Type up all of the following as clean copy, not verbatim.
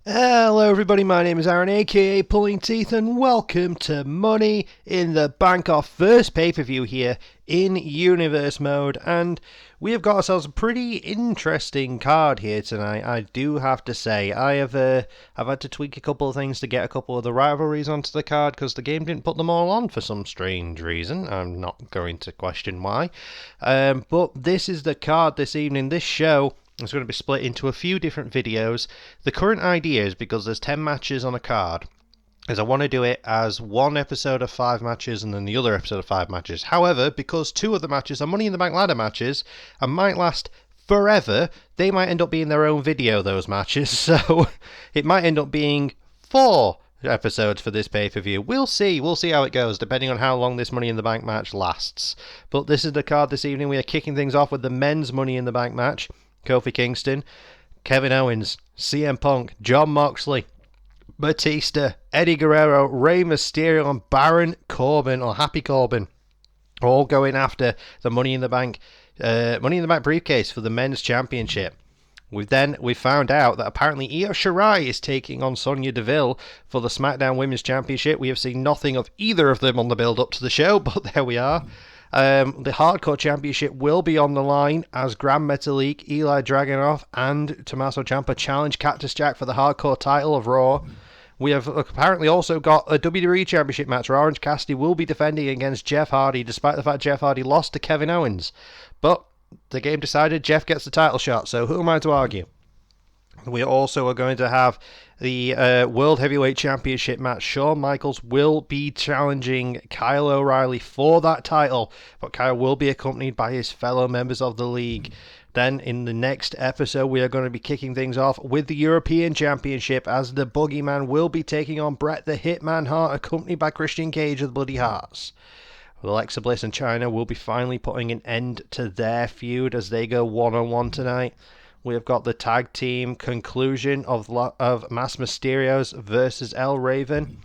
Hello everybody, my name is Aaron aka Pulling Teeth and welcome to Money in the Bank, our first pay-per-view here in Universe Mode, and we have got ourselves a pretty interesting card here tonight. I do have to say, I've had to tweak a couple of things to get a couple of the rivalries onto the card because the game didn't put them all on for some strange reason. I'm not going to question why, but this is the card this evening. This show it's going to be split into a few different videos. The current idea is, because there's 10 matches on a card, is I want to do it as one episode of 5 matches and then the other episode of 5 matches. However, because 2 of the matches are Money in the Bank ladder matches and might last forever, they might end up being their own video, those matches. So it might end up being 4 episodes for this pay-per-view. We'll see how it goes, depending on how long this Money in the Bank match lasts. But this is the card this evening. We are kicking things off with the men's Money in the Bank match. Kofi Kingston, Kevin Owens, CM Punk, Jon Moxley, Batista, Eddie Guerrero, Rey Mysterio and Baron Corbin, or Happy Corbin, all going after the Money in the Bank briefcase for the men's championship. We found out that apparently Io Shirai is taking on Sonya Deville for the SmackDown Women's Championship. We have seen nothing of either of them on the build-up to the show, but there we are. The Hardcore Championship will be on the line as Gran Metalik, Eli Dragunov, and Tommaso Ciampa challenge Cactus Jack for the Hardcore title of Raw. We have apparently also got a WWE Championship match where Orange Cassidy will be defending against Jeff Hardy, despite the fact Jeff Hardy lost to Kevin Owens. But the game decided Jeff gets the title shot, so who am I to argue? We also are going to have the World Heavyweight Championship match. Shawn Michaels will be challenging Kyle O'Reilly for that title, but Kyle will be accompanied by his fellow members of the league. Then in the next episode, we are going to be kicking things off with the European Championship as the Boogeyman will be taking on Bret the Hitman Hart, accompanied by Christian Cage of the Bloody Hearts. Alexa Bliss and Chyna will be finally putting an end to their feud as they go one-on-one tonight. We have got the tag team conclusion of Mas Mysterios versus El Raven.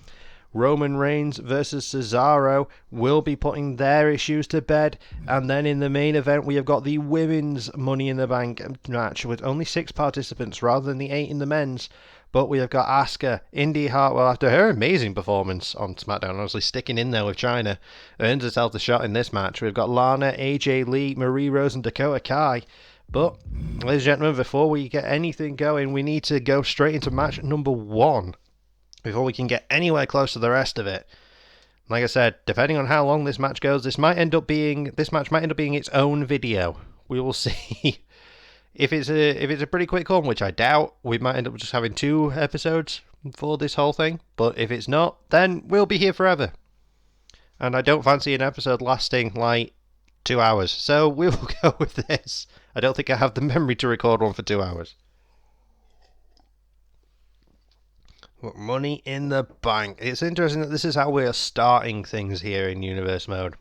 Roman Reigns versus Cesaro will be putting their issues to bed. And then in the main event, we have got the women's Money in the Bank match with only 6 participants rather than the 8 in the men's. But we have got Asuka, Indy Hartwell, after her amazing performance on SmackDown, honestly sticking in there with Chyna, earns herself the shot in this match. We've got Lana, AJ Lee, Marie Rose and Dakota Kai. But, ladies and gentlemen, before we get anything going, we need to go straight into match number 1 before we can get anywhere close to the rest of it. Like I said, depending on how long this match goes, this match might end up being its own video. We will see. If it's a pretty quick one, which I doubt, we might end up just having 2 episodes for this whole thing. But if it's not, then we'll be here forever. And I don't fancy an episode lasting like 2 hours, so we will go with this. I don't think I have the memory to record one for 2 hours. But Money in the Bank. It's interesting that this is how we are starting things here in Universe Mode.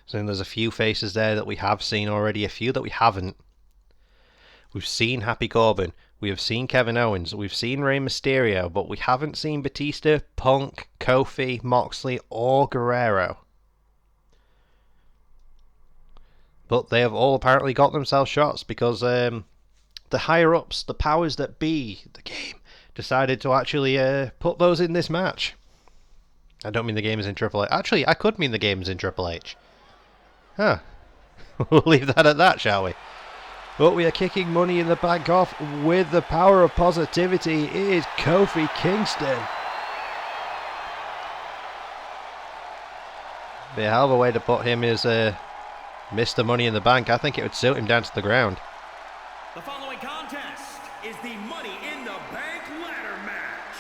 So there's a few faces there that we have seen already, a few that we haven't. We've seen Happy Corbin, we have seen Kevin Owens, we've seen Rey Mysterio, but we haven't seen Batista, Punk, Kofi, Moxley, or Guerrero. But they have all apparently got themselves shots because the higher-ups, the powers that be, the game, decided to actually put those in this match. I don't mean the game is in Triple H. Actually, I could mean the game is in Triple H. Huh. We'll leave that at that, shall we? But we are kicking Money in the Bank off with the power of positivity. It is Kofi Kingston. Be a hell of a way to put him as Mr. Money in the Bank. I think it would suit him down to the ground. The following contest is the Money in the Bank ladder match.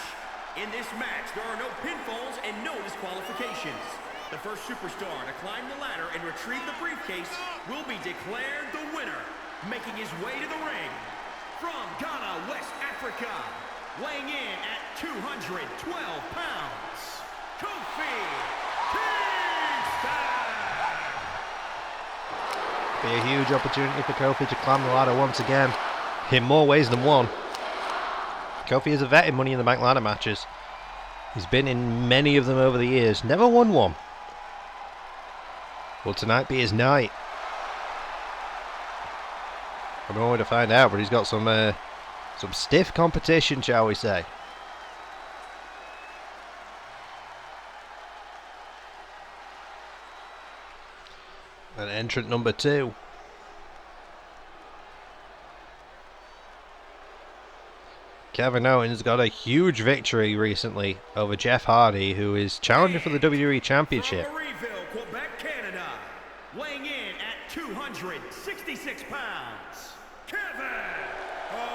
In this match, there are no pinfalls and no disqualifications. The first superstar to climb the ladder and retrieve the briefcase will be declared the winner. Making his way to the ring, from Ghana, West Africa, weighing in at 212 pounds, Kofi Kingston! Be a huge opportunity for Kofi to climb the ladder once again, in more ways than one. Kofi is a vet in Money in the Bank ladder matches. He's been in many of them over the years, never won one. Will tonight be his night? I don't know where to find out, but he's got some Some stiff competition, shall we say. And entrant number 2. Kevin Owens got a huge victory recently over Jeff Hardy, who is challenging for the WWE Championship. From Marieville, Quebec, Canada, weighing in at 266 pounds, Kevin Owens.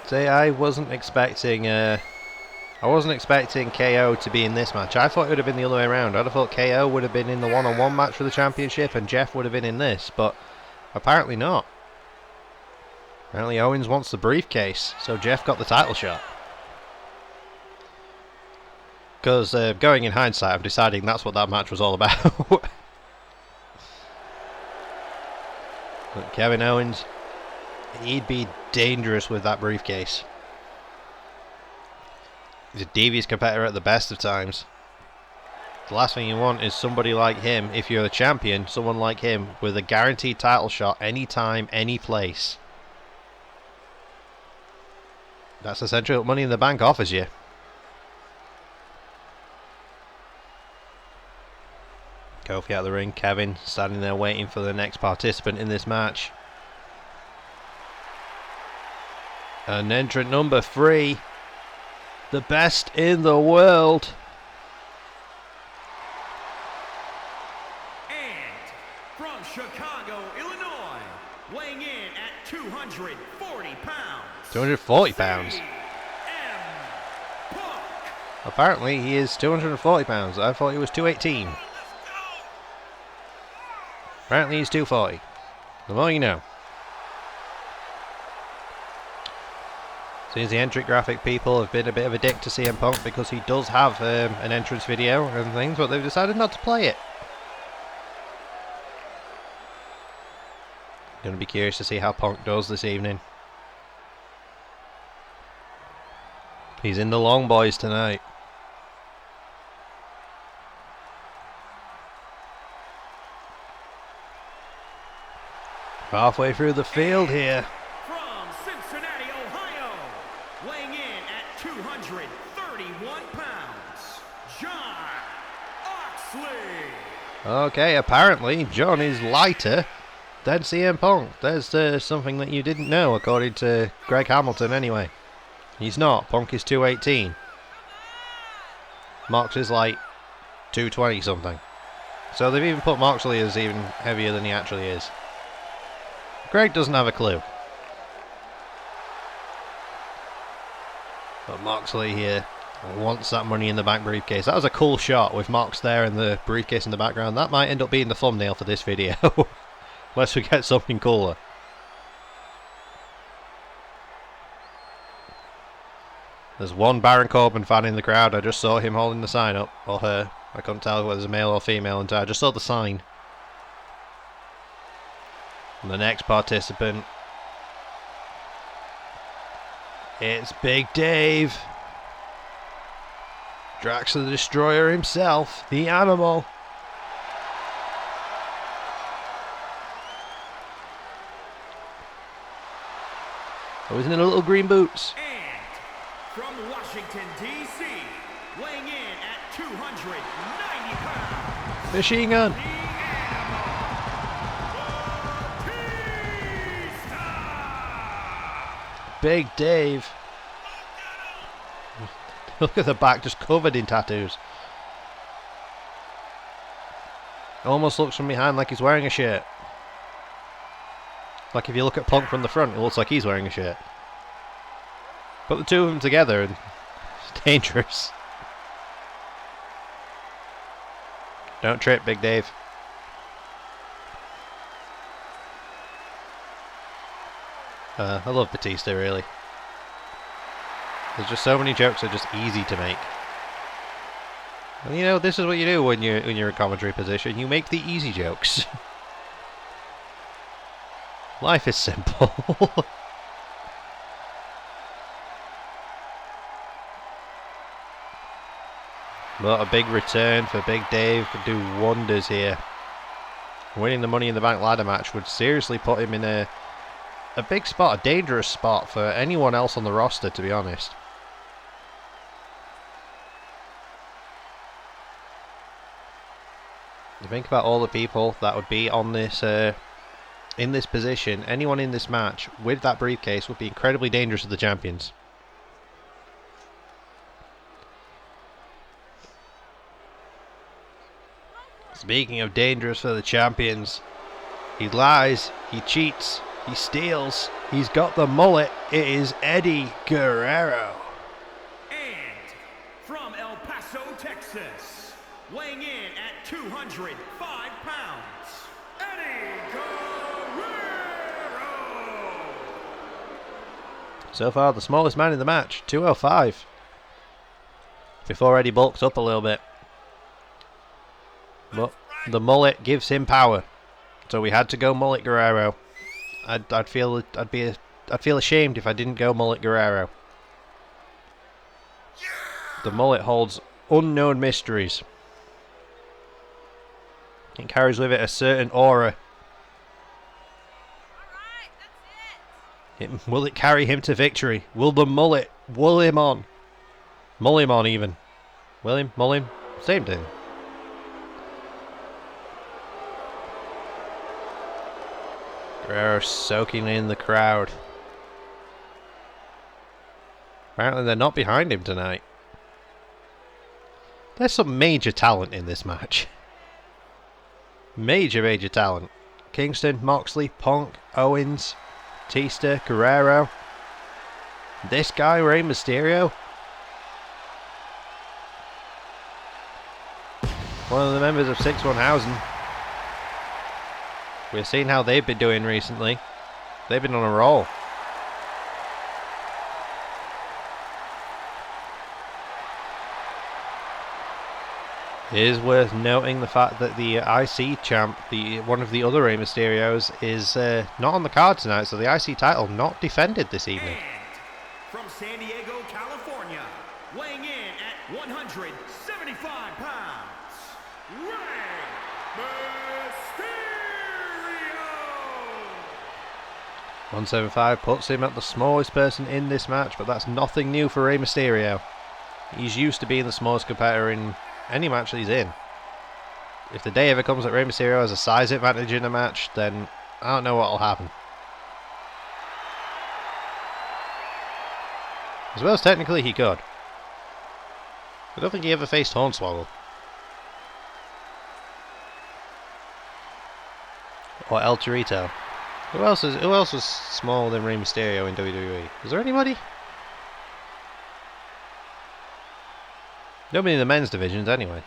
See, I wasn't expecting KO to be in this match. I thought it would have been the other way around. I'd have thought KO would have been in the one-on-one match for the championship and Jeff would have been in this, but apparently not. Apparently Owens wants the briefcase, so Jeff got the title shot. Because going in hindsight, I'm deciding that's what that match was all about. But Kevin Owens, he'd be dangerous with that briefcase. He's a devious competitor at the best of times. The last thing you want is somebody like him, if you're the champion, someone like him with a guaranteed title shot anytime, any place. That's essentially what Money in the Bank offers you. Kofi out of the ring, Kevin standing there waiting for the next participant in this match. And entrant number 3, the best in the world. And from Chicago, Illinois, weighing in at 240 pounds. 240 pounds. Apparently he is 240 pounds. I thought he was 218. Apparently he's 240. The more you know. Seems the entry graphic people have been a bit of a dick to CM Punk because he does have an entrance video and things, but they've decided not to play it. Gonna be curious to see how Punk does this evening. He's in the Long Boys tonight. Halfway through the field here. From Cincinnati, Ohio, weighing in at 231 pounds, John Oxley. Okay, apparently John is lighter than CM Punk. There's something that you didn't know, according to Greg Hamilton anyway. He's not. Punk is 218. Mox is like 220 something. So they've even put Moxley as even heavier than he actually is. Greg doesn't have a clue. But Moxley here wants that Money in the Bank briefcase. That was a cool shot with Mox there and the briefcase in the background. That might end up being the thumbnail for this video. Unless we get something cooler. There's one Baron Corbin fan in the crowd. I just saw him holding the sign up. Or her. I couldn't tell whether it was male or female until I just saw the sign. And the next participant, it's Big Dave. Drax the Destroyer himself, the Animal. Oh, he's in the little green boots. And from Washington, D.C., weighing in at 290 pounds, Machine Gun. Big Dave. Look at the back, just covered in tattoos. Almost looks from behind like he's wearing a shirt. Like if you look at Punk from the front, it looks like he's wearing a shirt. Put the two of them together and it's dangerous. Don't trip, Big Dave. I love Batista, really. There's just so many jokes that are just easy to make. And you know, this is what you do when you're in commentary position. You make the easy jokes. Life is simple. But a big return for Big Dave could do wonders here. Winning the Money in the Bank ladder match would seriously put him in a a big spot, a dangerous spot for anyone else on the roster, to be honest. You think about all the people that would be on this, in this position. Anyone in this match with that briefcase would be incredibly dangerous to the champions. Speaking of dangerous for the champions, he lies, he cheats, he steals, he's got the mullet. It is Eddie Guerrero. And from El Paso, Texas, weighing in at 205 pounds, Eddie Guerrero. So far, the smallest man in the match, 205. Before Eddie bulks up a little bit. But the mullet gives him power, so we had to go mullet Guerrero. I'd feel ashamed if I didn't go mullet Guerrero. The mullet holds unknown mysteries. It carries with it a certain aura. Will it carry him to victory? Will the mullet wool him on? Mull him on even. Will him? Mull him? Same thing. Guerrero soaking in the crowd. Apparently they're not behind him tonight. There's some major talent in this match. Major talent. Kingston, Moxley, Punk, Owens, Batista, Guerrero. This guy, Rey Mysterio. One of the members of 6-1000. We've seen how they've been doing recently. They've been on a roll. It is worth noting the fact that the IC champ, one of the other Rey Mysterios, is not on the card tonight, so the IC title not defended this evening. And from San Diego, California, weighing in at 175 pounds, Rey Mysterio! 175 puts him at the smallest person in this match, but that's nothing new for Rey Mysterio. He's used to being the smallest competitor in any match that he's in. If the day ever comes that Rey Mysterio has a size advantage in a match, then I don't know what will happen. As well as technically he could. I don't think he ever faced Hornswoggle. Or El Torito. Who else was smaller than Rey Mysterio in WWE? Was there anybody? Nobody in the men's divisions anyway.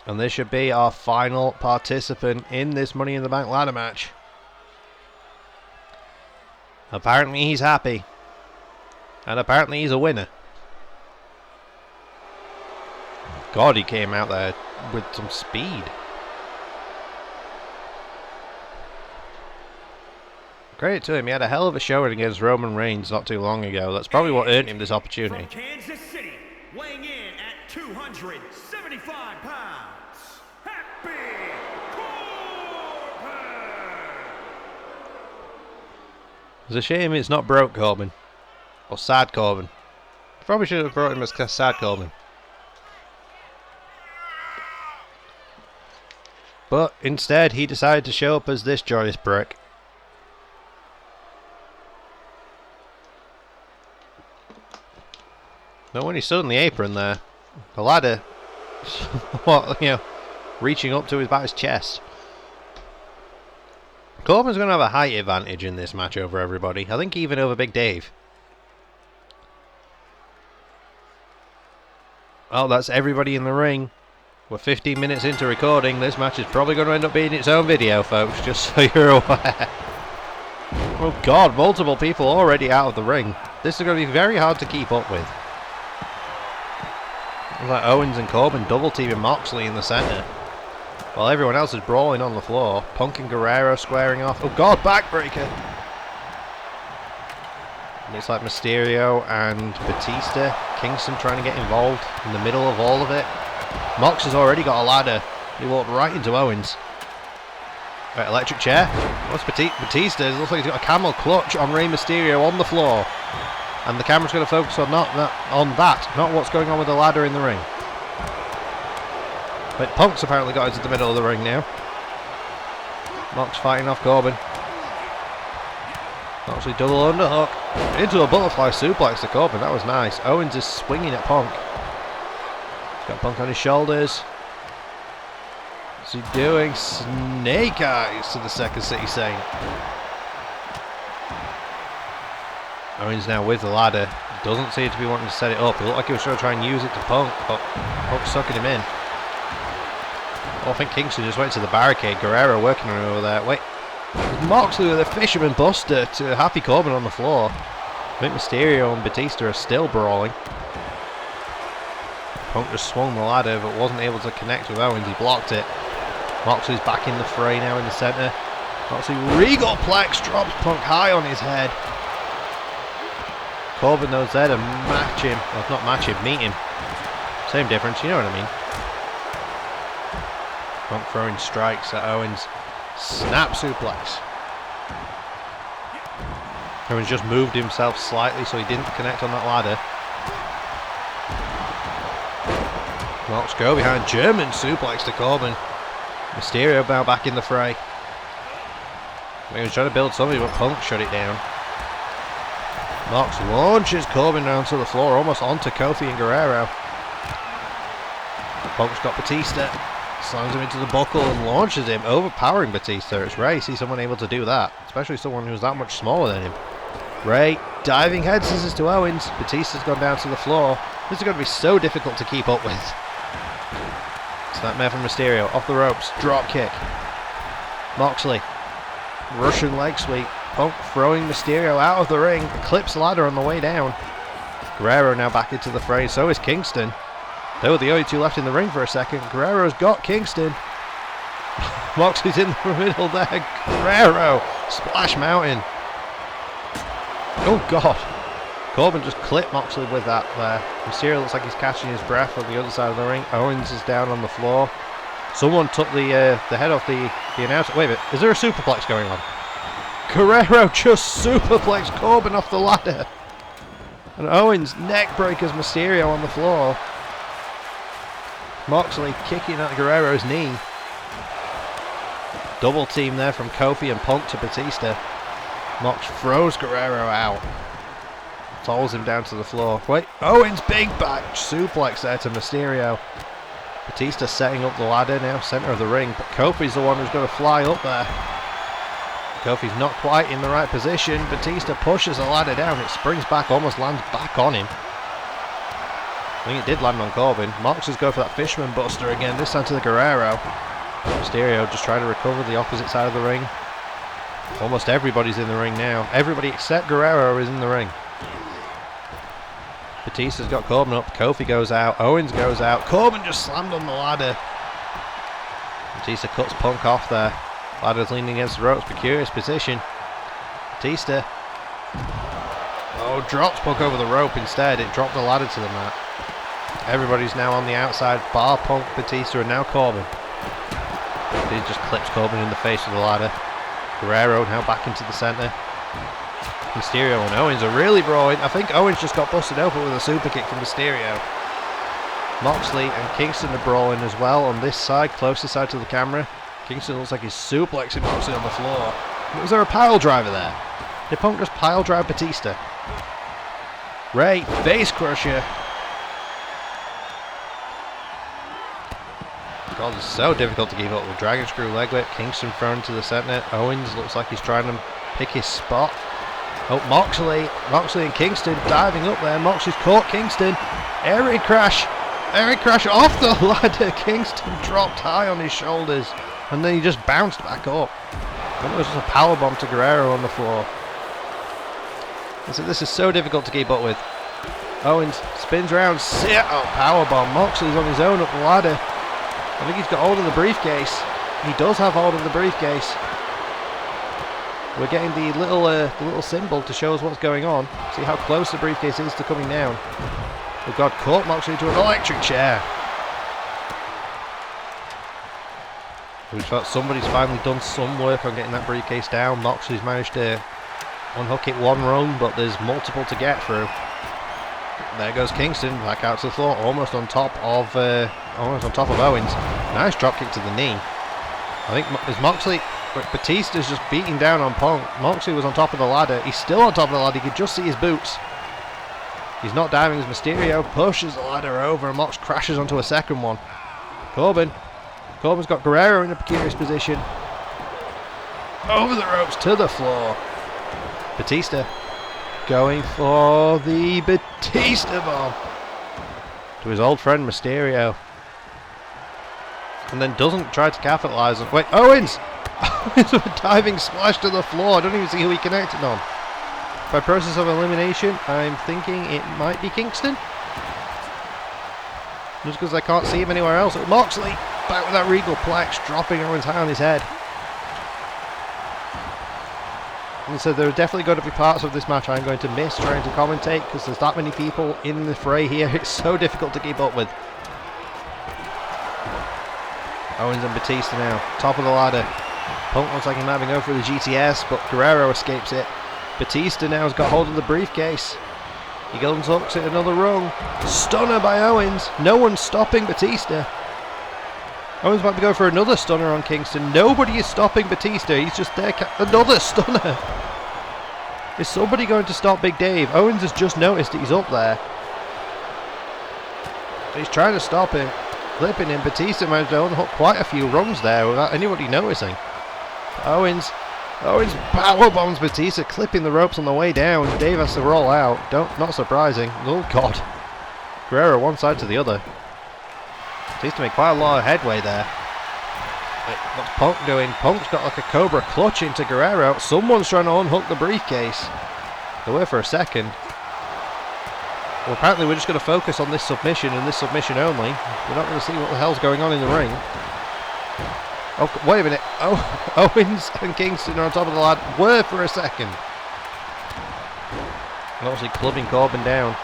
And this should be our final participant in this Money in the Bank ladder match. Apparently he's happy. And apparently he's a winner. God, he came out there with some speed. Credit to him, he had a hell of a showing against Roman Reigns not too long ago. That's probably what earned him this opportunity. From Kansas City, weighing in at 275 pounds, Happy Corbin! It's a shame it's not Broke Corbin. Or Sad Corbin. Probably should have brought him as Sad Corbin. But instead, he decided to show up as this joyous prick. But when he stood on the apron there, the ladder, reaching up to about his chest. Corbin's going to have a height advantage in this match over everybody. I think even over Big Dave. Oh, that's everybody in the ring. We're 15 minutes into recording. This match is probably going to end up being its own video, folks, just so you're aware. Oh God, multiple people already out of the ring. This is going to be very hard to keep up with. Like Owens and Corbin double teaming Moxley in the centre, while everyone else is brawling on the floor. Punk and Guerrero squaring off. Oh God, backbreaker! Looks like Mysterio and Batista. Kingston trying to get involved in the middle of all of it. Mox has already got a ladder. He walked right into Owens. Right, electric chair. What's Batista? It looks like he's got a camel clutch on Rey Mysterio on the floor. And the camera's going to focus on not what's going on with the ladder in the ring. But Punk's apparently got into the middle of the ring now. Mox fighting off Corbin. Moxley double underhook. Into a butterfly suplex to Corbin. That was nice. Owens is swinging at Punk. He's got Punk on his shoulders. What's he doing? Snake eyes to the Second City Saint. Owens now with the ladder. Doesn't seem to be wanting to set it up. He looked like he was trying to try and use it to Punk, but Punk's sucking him in. Well, I think Kingston just went to the barricade. Guerrero working on him over there. Wait. Moxley with a fisherman buster to Happy Corbin on the floor. I think Mysterio and Batista are still brawling. Punk just swung the ladder but wasn't able to connect with Owens. He blocked it. Moxley's back in the fray now in the centre. Moxley Regal Plex drops Punk high on his head. Corbin knows there to match him. Well, not match him, meet him. Same difference, you know what I mean. Punk throwing strikes at Owens. Snap suplex. Owens just moved himself slightly so he didn't connect on that ladder. Mox go behind German suplex to Corbin. Mysterio now back in the fray. He was trying to build something but Punk shut it down. Mox launches Corbin down to the floor, almost onto Kofi and Guerrero. Punk's got Batista. Slams him into the buckle and launches him, overpowering Batista. It's rare to see someone able to do that, especially someone who's that much smaller than him. Ray diving head scissors to Owens. Batista's gone down to the floor. This is going to be so difficult to keep up with. Snapmare from Mysterio, off the ropes, drop kick. Moxley, Russian leg sweep. Punk throwing Mysterio out of the ring, clips ladder on the way down. Guerrero now back into the fray, so is Kingston. They were the only two left in the ring for a second. Guerrero's got Kingston. Moxley's in the middle there. Guerrero, Splash Mountain. Oh God. Corbin just clipped Moxley with that there. Mysterio looks like he's catching his breath on the other side of the ring. Owens is down on the floor. Someone took the head off the announcer. Wait a minute, is there a superplex going on? Guerrero just superplexed Corbin off the ladder. And Owens neck breakers Mysterio on the floor. Moxley kicking at Guerrero's knee. Double team there from Kofi and Punk to Batista. Mox throws Guerrero out. Falls him down to the floor. Wait, Owens big back suplex there to Mysterio. Batista setting up the ladder now, centre of the ring, but Kofi's the one who's going to fly up there. Kofi's not quite in the right position. Batista pushes the ladder down. It springs back, almost lands back on him. I think it did land on Corbin. Moxley's go for that Fishman Buster again, this time to the Guerrero. Mysterio just trying to recover the opposite side of the ring. Almost everybody's in the ring now. Everybody except Guerrero is in the ring. Batista's got Corbin up. Kofi goes out. Owens goes out. Corbin just slammed on the ladder. Batista cuts Punk off there. Ladder's leaning against the ropes. Precarious position. Batista. Oh, drops Punk over the rope instead. It dropped the ladder to the mat. Everybody's now on the outside. Bar Punk, Batista, and now Corbin. He just clips Corbin in the face with the ladder. Guerrero now back into the centre. Mysterio and Owens are really brawling. I think Owens just got busted open with a super kick from Mysterio. Moxley and Kingston are brawling as well on this side, closer side to the camera. Kingston looks like he's suplexing Moxley on the floor. Was there a pile driver there? Did Punk just pile drive Batista? Ray, face crusher. God, it's so difficult to keep up with. Dragon screw leg whip. Kingston thrown to the centre. Owens looks like he's trying to pick his spot. Oh, Moxley and Kingston diving up there. Moxley's caught Kingston. Airy crash off the ladder. Kingston dropped high on his shoulders, and then he just bounced back up. And it was just a powerbomb to Guerrero on the floor. So this is so difficult to keep up with. Owens spins around. Oh, powerbomb. Moxley's on his own up the ladder. I think he's got hold of the briefcase. He does have hold of the briefcase. We're getting the little symbol to show us what's going on. See how close the briefcase is to coming down. We've got caught Moxley to an electric chair. We felt somebody's finally done some work on getting that briefcase down. Moxley's managed to unhook it one rung, but there's multiple to get through. There goes Kingston back out to the floor, almost on top of Owens. Nice drop kick to the knee. I think is Moxley. Batista's just beating down on Punk. Moxley was on top of the ladder. He's still on top of the ladder. You could just see his boots. He's not diving as Mysterio pushes the ladder over, and Mox crashes onto a second one. Corbin's got Guerrero in a precarious position. Over the ropes to the floor. Batista going for the Batista bomb to his old friend Mysterio. And then doesn't try to capitalize on. Wait, Owens! Owens with a diving splash to the floor. I don't even see who he connected on. By process of elimination, I'm thinking it might be Kingston. Just because I can't see him anywhere else. Moxley back with that Regal Plex, dropping Owens high on his head. And so there are definitely going to be parts of this match I'm going to miss trying to commentate because there's that many people in the fray here. It's so difficult to keep up with. Owens and Batista now, top of the ladder. Punk looks like he might be going for the GTS, but Guerrero escapes it. Batista now has got hold of the briefcase. He goes and hooks it another rung. Stunner by Owens. No one's stopping Batista. Owens might be going for another stunner on Kingston. Nobody is stopping Batista. He's just there. Another stunner. Is somebody going to stop Big Dave? Owens has just noticed that he's up there. He's trying to stop him. Flipping him. Batista managed to unhook quite a few rungs there without anybody noticing. Owens powerbombs Batista, clipping the ropes on the way down. Dave has to roll out. Not surprising. Oh God. Guerrero one side to the other. Batista made quite a lot of headway there. What's Punk doing? Punk's got like a Cobra clutch into Guerrero. Someone's trying to unhook the briefcase. They were for a second. Well, apparently we're just going to focus on this submission and this submission only. We're not going to see what the hell's going on in the ring. Oh, wait a minute. Oh, Owens and Kingston are on top of the ladder. Were for a second. And obviously clubbing Corbin down.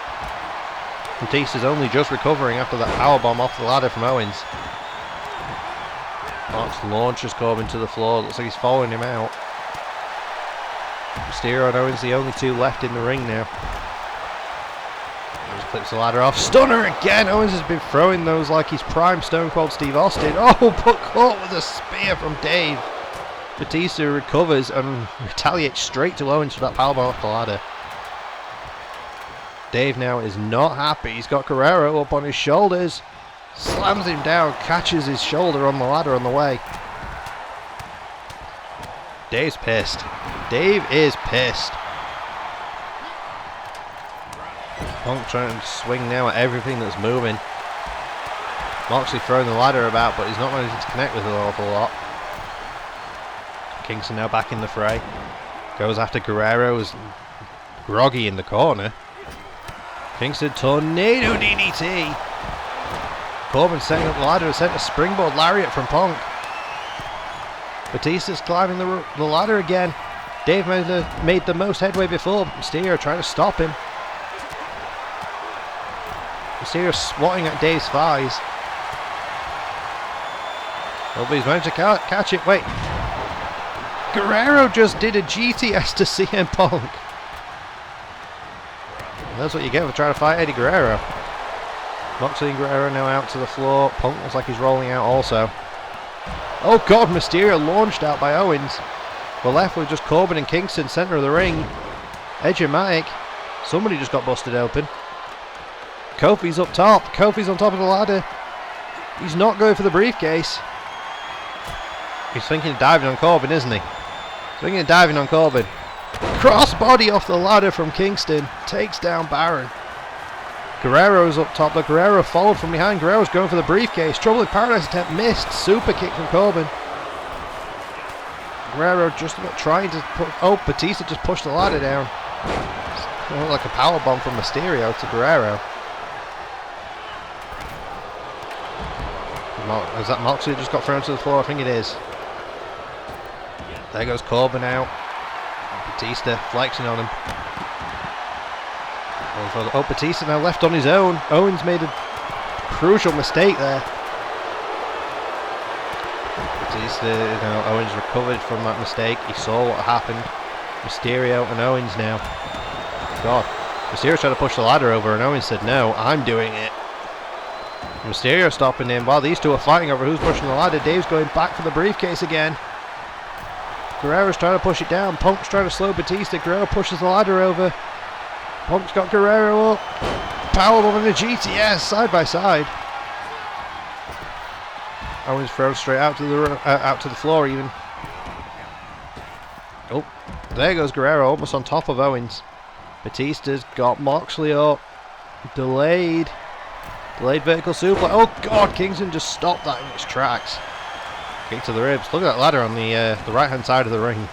Batista's only just recovering after that powerbomb off the ladder from Owens. Mox launches Corbin to the floor. Looks like he's following him out. Mysterio and Owens the only two left in the ring now. Just clips the ladder off. Stunner again. Owens has been throwing those like he's prime Stone Cold Steve Austin. Oh, but caught with a spear from Dave. Batista recovers and retaliates straight to Owens for that powerbomb off the ladder. Dave now is not happy. He's got Guerrero up on his shoulders. Slams him down, catches his shoulder on the ladder on the way. Dave's pissed. Dave is pissed. Punk trying to swing now at everything that's moving. Moxley throwing the ladder about, but he's not managing to connect with it an awful lot. Kingston now back in the fray. Goes after Guerrero, is groggy in the corner. Kingston tornado DDT. Corbin setting up the ladder and sent a springboard lariat from Punk. Batista's climbing the ladder again. Dave made the most headway before. Mysterio trying to stop him. Mysterio swatting at Dave's thighs. Oh, but he's managed to catch it. Wait. Guerrero just did a GTS to CM Punk. That's what you get for trying to fight Eddie Guerrero. Moxley and Guerrero now out to the floor. Punk looks like he's rolling out also. Oh God, Mysterio launched out by Owens. We're left with just Corbin and Kingston, center of the ring. Edge-o-matic. Somebody just got busted open. Kofi's up top. Kofi's on top of the ladder. He's not going for the briefcase. He's thinking of diving on Corbin, isn't he? Thinking of diving on Corbin. Crossbody off the ladder from Kingston. Takes down Baron. Guerrero's up top. The Guerrero followed from behind. Guerrero's going for the briefcase. Trouble in Paradise attempt missed. Super kick from Corbin. Guerrero just about trying to put... Oh, Batista just pushed the ladder down. It looked like a powerbomb from Mysterio to Guerrero. Is that Moxley just got thrown to the floor? I think it is. There goes Corbin out. Batista flexing on him. Oh, Batista now left on his own. Owens made a crucial mistake there. Batista, Owens recovered from that mistake. He saw what happened. Mysterio and Owens now. God. Mysterio tried to push the ladder over and Owens said, no, I'm doing it. Mysterio stopping him while these two are fighting over who's pushing the ladder. Dave's going back for the briefcase again. Guerrero's trying to push it down. Punk's trying to slow Batista. Guerrero pushes the ladder over. Punk's got Guerrero up. Powerbomb and a GTS side by side. Owens throws straight out to the floor even. Oh, there goes Guerrero almost on top of Owens. Batista's got Moxley up. Delayed vertical suplex. Oh God, Kingston just stopped that in its tracks. Kick to the ribs. Look at that ladder on the right hand side of the ring.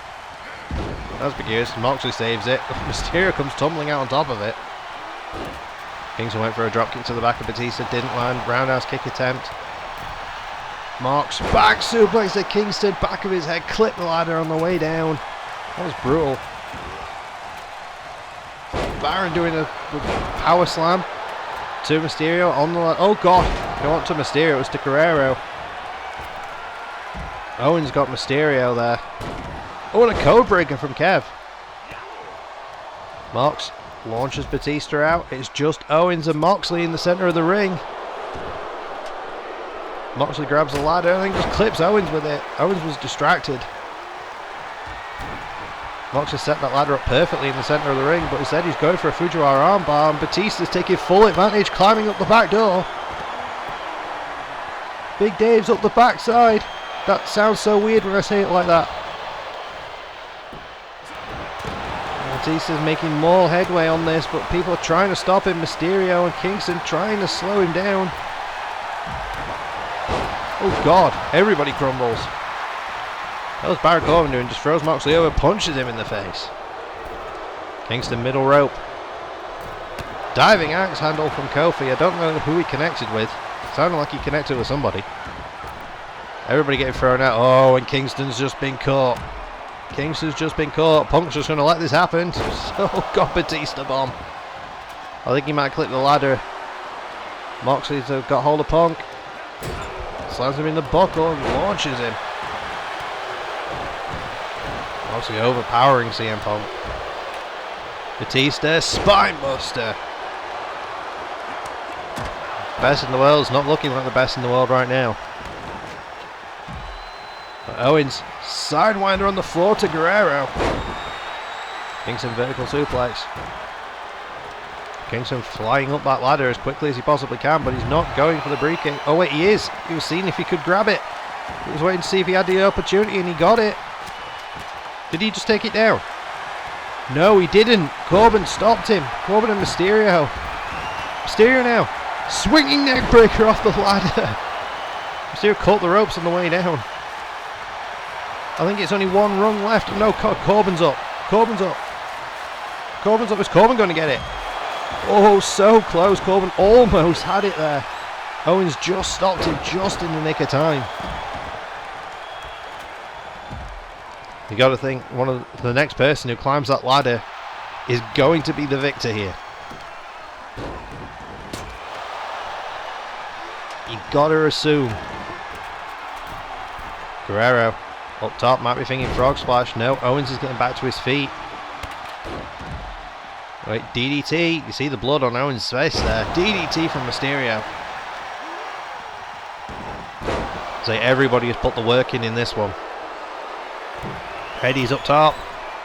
That's big news. Moxley saves it. Mysterio comes tumbling out on top of it. Kingston went for a drop kick to the back of Batista. Didn't land. Roundhouse kick attempt. Mox back suplex to Kingston. Back of his head. Clipped the ladder on the way down. That was brutal. Baron doing a power slam to Mysterio on the ladder. Oh God. It wasn't to Mysterio. It was to Guerrero. Owens got Mysterio there. Oh, and a code breaker from Kev. Mox launches Batista out. It's just Owens and Moxley in the center of the ring. Moxley grabs the ladder and just clips Owens with it. Owens was distracted. Moxley set that ladder up perfectly in the center of the ring, but instead he's going for a Fujiwara armbar, and Batista's taking full advantage, climbing up the back door. Big Dave's up the backside. That sounds so weird when I say it like that. Batista's making more headway on this, but people are trying to stop him. Mysterio and Kingston trying to slow him down. Oh God, everybody crumbles. That was Baron Corbin doing, just throws Moxley over, punches him in the face. Kingston middle rope. Diving axe handle from Kofi. I don't know who he connected with. Sounded like he connected with somebody. Everybody getting thrown out. Oh, and Kingston's just been caught. Kingston's just been caught. Punk's just going to let this happen. Oh God, Batista bomb. I think he might clip the ladder. Moxley's got hold of Punk. Slams him in the buckle and launches him. Moxley overpowering CM Punk. Batista, spinebuster. Best in the world is not looking like the best in the world right now. But Owens, sidewinder on the floor to Guerrero. Kingston vertical suplex. Kingston flying up that ladder as quickly as he possibly can, but he's not going for the briefcase. Oh wait, he is. He was seeing if he could grab it. He was waiting to see if he had the opportunity, and he got it. Did he just take it down? No, he didn't. Corbin stopped him. Corbin and Mysterio. Mysterio now. Swinging neck breaker off the ladder. Mysterio caught the ropes on the way down. I think it's only one rung left. No, Corbin's up. Corbin's up. Corbin's up. Is Corbin going to get it? Oh, so close. Corbin almost had it there. Owens just stopped him just in the nick of time. You got to think the next person who climbs that ladder is going to be the victor here. You got to assume. Guerrero up top, might be thinking frog splash. No, Owens is getting back to his feet. Wait, DDT. You see the blood on Owens' face there. DDT from Mysterio. So everybody has put the work in this one. Eddie's up top.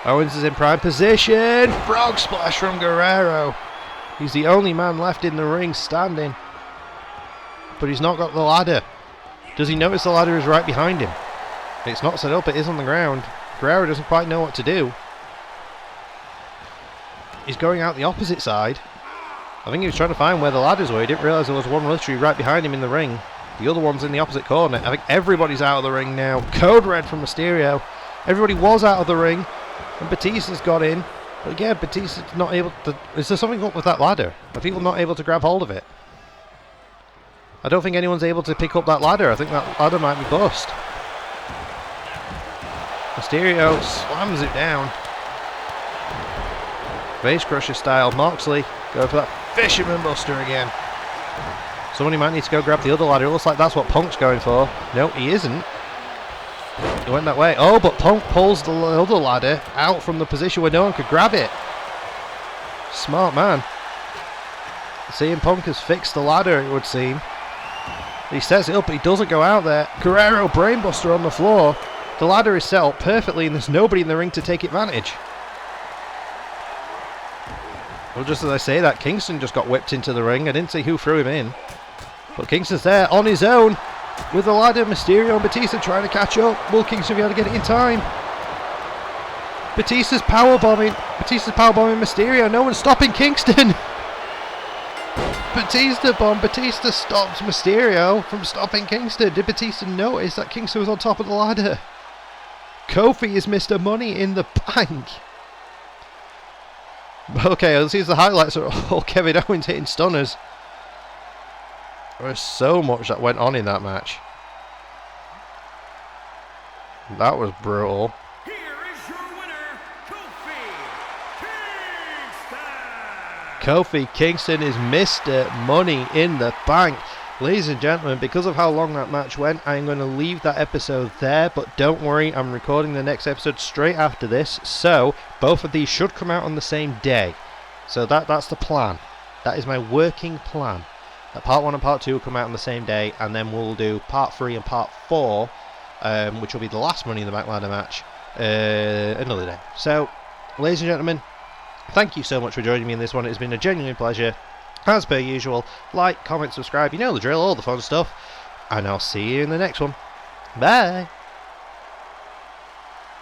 Owens is in prime position. Frog splash from Guerrero. He's the only man left in the ring standing. But he's not got the ladder. Does he notice the ladder is right behind him? It's not set up, it is on the ground. Guerrero doesn't quite know what to do. He's going out the opposite side. I think he was trying to find where the ladders were. He didn't realise there was one literally right behind him in the ring. The other one's in the opposite corner. I think everybody's out of the ring now. Code red from Mysterio. Everybody was out of the ring. And Batista's got in. But again, Batista's not able to... Is there something up with that ladder? Are people not able to grab hold of it? I don't think anyone's able to pick up that ladder. I think that ladder might be bust. Mysterio slams it down. Face crusher style. Moxley go for that fisherman buster again. Somebody might need to go grab the other ladder. It looks like that's what Punk's going for. No, he isn't. It went that way. Oh, but Punk pulls the other ladder out from the position where no one could grab it. Smart man. CM Punk has fixed the ladder, it would seem. He sets it up, but he doesn't go out there. Guerrero brainbuster on the floor. The ladder is set up perfectly, and there's nobody in the ring to take advantage. Well, just as I say that, Kingston just got whipped into the ring. I didn't see who threw him in. But Kingston's there on his own with the ladder. Mysterio and Batista trying to catch up. Will Kingston be able to get it in time? Batista's powerbombing Mysterio. No one's stopping Kingston. Batista bomb. Batista stops Mysterio from stopping Kingston. Did Batista notice that Kingston was on top of the ladder? Kofi is Mr. Money in the Bank. Okay, let's see the highlights are all Kevin Owens hitting stunners. There was so much that went on in that match. That was brutal. Here is your winner, Kofi Kingston is Mr. Money in the Bank. Ladies and gentlemen, because of how long that match went, I'm going to leave that episode there, but don't worry, I'm recording the next episode straight after this, so both of these should come out on the same day. So that's the plan. That is my working plan. Part 1 and Part 2 will come out on the same day, and then we'll do Part 3 and Part 4, which will be the last Money in the Bank ladder match, another day. So, ladies and gentlemen, thank you so much for joining me in this one. It's been a genuine pleasure. As per usual, like, comment, subscribe, you know the drill, all the fun stuff. And I'll see you in the next one. Bye!